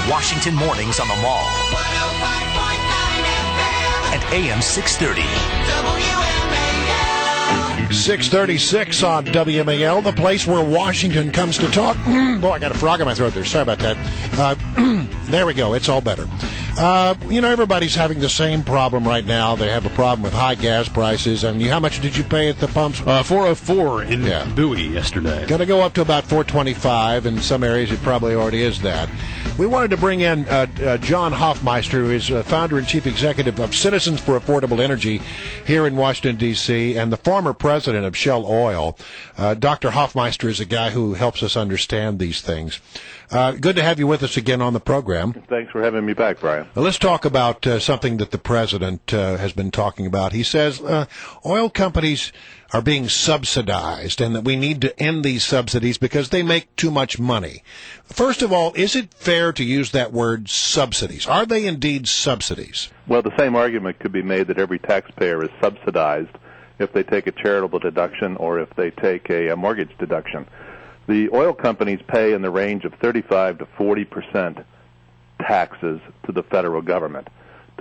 Washington Mornings on the Mall. 105.9 FM. And AM 630. WMAL. 636 on WMAL, the place where Washington comes to talk. Boy, I got a frog in my throat there. Sorry about that. There we go. It's all better. Everybody's having the same problem right now. They have a problem with high gas prices. And how much did you pay at the pumps? $4.04 in Bowie yesterday. Going to go up to about $4.25. In some areas, it probably already is that. We wanted to bring in John Hofmeister, who is founder and chief executive of Citizens for Affordable Energy here in Washington, D.C., and the former president of Shell Oil. Dr. Hofmeister is a guy who helps us understand these things. Good to have you with us again on the program. Thanks for having me back, Brian. Well, let's talk about something that the president has been talking about. He says oil companies are being subsidized and that we need to end these subsidies because they make too much money. First of all, is it fair to use that word subsidies? Are they indeed subsidies? Well, the same argument could be made that every taxpayer is subsidized if they take a charitable deduction or if they take a mortgage deduction. The oil companies pay in the range of 35 to 40% taxes to the federal government.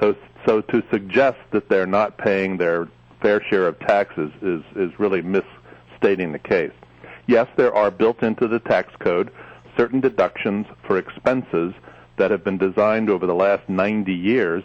So to suggest that they're not paying their fair share of taxes is really misstating the case. Yes, there are built into the tax code certain deductions for expenses that have been designed over the last 90 years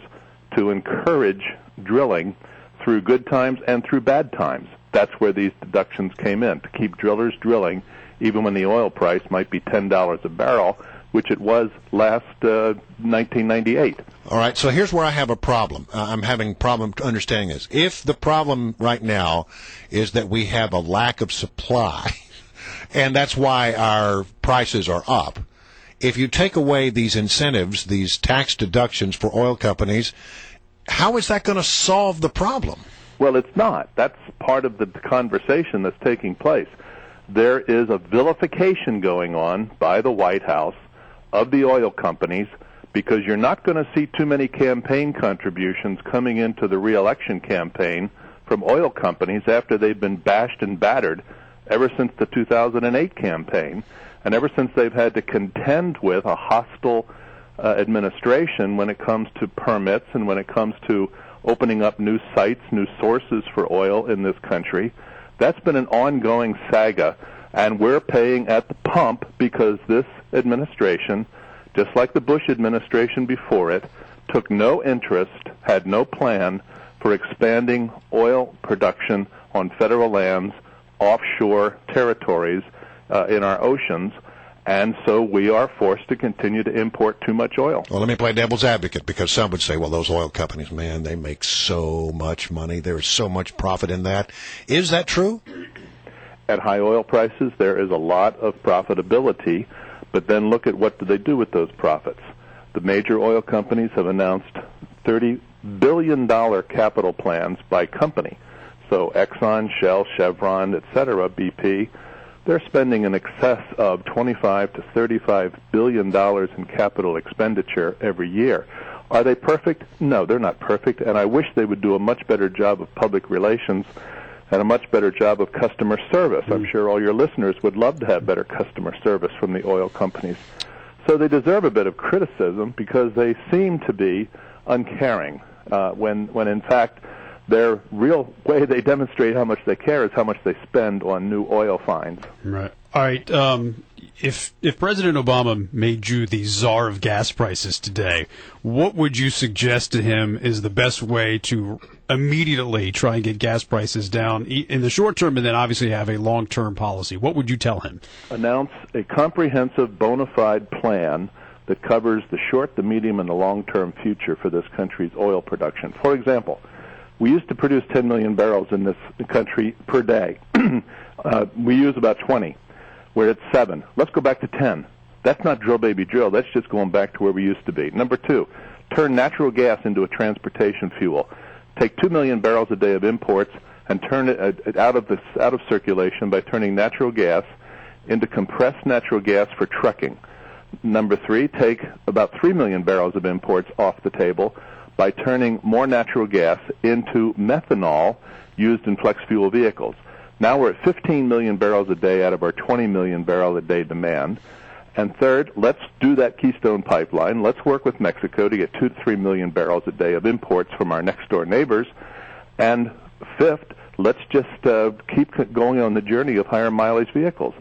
to encourage drilling through good times and through bad times. That's where these deductions came in, to keep drillers drilling even when the oil price might be $10 a barrel, which it was last 1998. All right, so here's where I have a problem. I'm having a problem understanding this. If the problem right now is that we have a lack of supply, and that's why our prices are up, if you take away these incentives, these tax deductions for oil companies, how is that going to solve the problem? Well, it's not. That's part of the conversation that's taking place. There is a vilification going on by the White House of the oil companies because you're not going to see too many campaign contributions coming into the re-election campaign from oil companies after they've been bashed and battered ever since the 2008 campaign, and ever since they've had to contend with a hostile administration when it comes to permits and when it comes to opening up new sites, new sources for oil in this country. That's been an ongoing saga, and we're paying at the pump because this administration, just like the Bush administration before it, took no interest, had no plan for expanding oil production on federal lands, offshore territories in our oceans, and so we are forced to continue to import too much oil. Well, let me play devil's advocate, because some would say, well, those oil companies, man, they make so much money. There is so much profit in that. Is that true? At high oil prices, there is a lot of profitability, but then look at what do they do with those profits. The major oil companies have announced $30 billion capital plans by company. So Exxon, Shell, Chevron, etc., BP, they're spending in excess of $25 to $35 billion in capital expenditure every year. Are they perfect? No, they're not perfect, and I wish they would do a much better job of public relations and a much better job of customer service. I'm sure all your listeners would love to have better customer service from the oil companies. So they deserve a bit of criticism because they seem to be uncaring when in fact their real way they demonstrate how much they care is how much they spend on new oil finds. Right. All right. If President Obama made you the czar of gas prices today, what would you suggest to him is the best way to immediately try and get gas prices down in the short term and then obviously have a long-term policy? What would you tell him? Announce a comprehensive bona fide plan that covers the short, the medium, and the long-term future for this country's oil production. For example, we used to produce 10 million barrels in this country per day. We use about 20. We're at 7. Let's go back to 10. That's not drill, baby, drill. That's just going back to where we used to be. Number 2, turn natural gas into a transportation fuel. Take 2 million barrels a day of imports and turn it out of circulation by turning natural gas into compressed natural gas for trucking. Number 3, take about 3 million barrels of imports off the table by turning more natural gas into methanol used in flex fuel vehicles. Now we're at 15 million barrels a day out of our 20 million barrel a day demand, And third, let's do that Keystone Pipeline. Let's work with Mexico to get 2 to 3 million barrels a day of imports from our next-door neighbors. And fifth, let's just keep going on the journey of higher mileage vehicles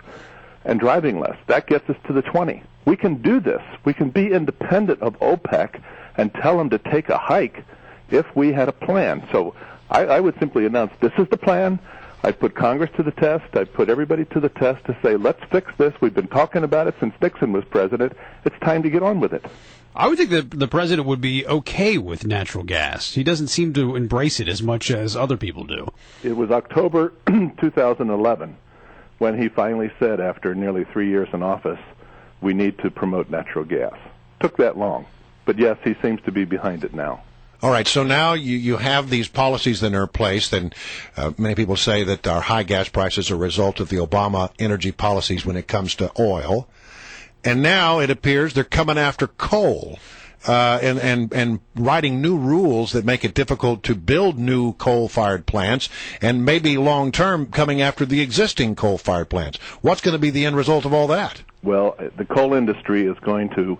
and driving less. That gets us to the 20. We can do this. We can be independent of OPEC and tell them to take a hike if we had a plan. So I would simply announce, this is the plan. I'd put Congress to the test. I'd put everybody to the test to say, let's fix this. We've been talking about it since Nixon was president. It's time to get on with it. I would think that the president would be okay with natural gas. He doesn't seem to embrace it as much as other people do. It was October 2011 when he finally said, after nearly 3 years in office, we need to promote natural gas. Took that long. But yes, he seems to be behind it now. All right, so now you have these policies that are in place, and many people say that our high gas prices are a result of the Obama energy policies when it comes to oil. And now it appears they're coming after coal and writing new rules that make it difficult to build new coal-fired plants, and maybe long-term coming after the existing coal-fired plants. What's going to be the end result of all that? Well, the coal industry is going to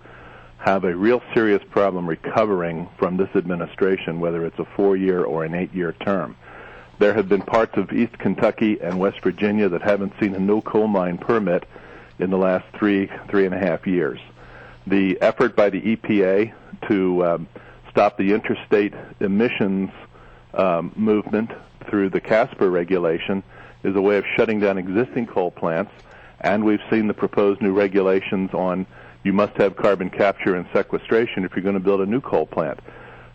have a real serious problem recovering from this administration, whether it's a 4-year or an 8-year term. There have been parts of East Kentucky and West Virginia that haven't seen a new coal mine permit in the last 3.5 years. The effort by the EPA to stop the interstate emissions movement through the CASPER regulation is a way of shutting down existing coal plants, and we've seen the proposed new regulations on you must have carbon capture and sequestration if you're going to build a new coal plant.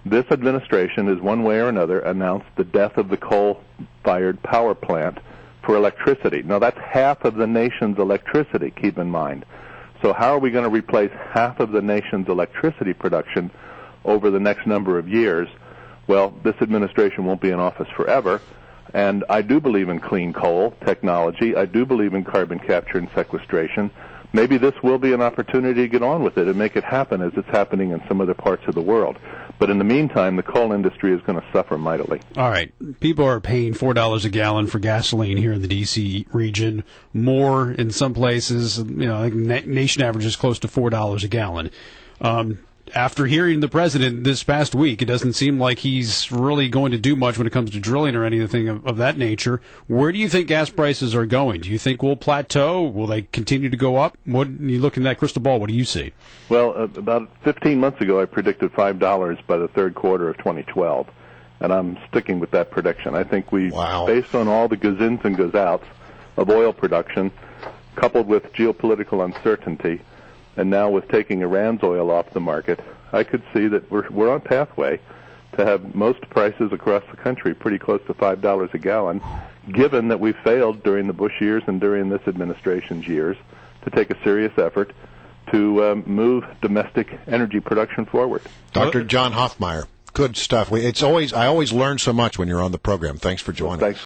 This administration has, one way or another, announced the death of the coal-fired power plant for electricity. Now, that's half of the nation's electricity, keep in mind. So how are we going to replace half of the nation's electricity production over the next number of years? Well, this administration won't be in office forever, and I do believe in clean coal technology. I do believe in carbon capture and sequestration. Maybe this will be an opportunity to get on with it and make it happen as it's happening in some other parts of the world. But in the meantime, the coal industry is going to suffer mightily. All right. People are paying $4 a gallon for gasoline here in the D.C. region, more in some places. I think nation average is close to $4 a gallon. After hearing the president this past week, it doesn't seem like he's really going to do much when it comes to drilling or anything of that nature. Where do you think gas prices are going? Do you think we'll plateau? Will they continue to go up? What you look in that crystal ball, what do you see? Well, about 15 months ago, I predicted $5 by the third quarter of 2012, and I'm sticking with that prediction. I think based on all the goes-ins and goes-outs of oil production, coupled with geopolitical uncertainty, and now with taking Iran's oil off the market, I could see that we're on pathway to have most prices across the country pretty close to $5 a gallon, given that we failed during the Bush years and during this administration's years to take a serious effort to move domestic energy production forward. Dr. John Hofmeister, good stuff. I always learn so much when you're on the program. Thanks for joining us.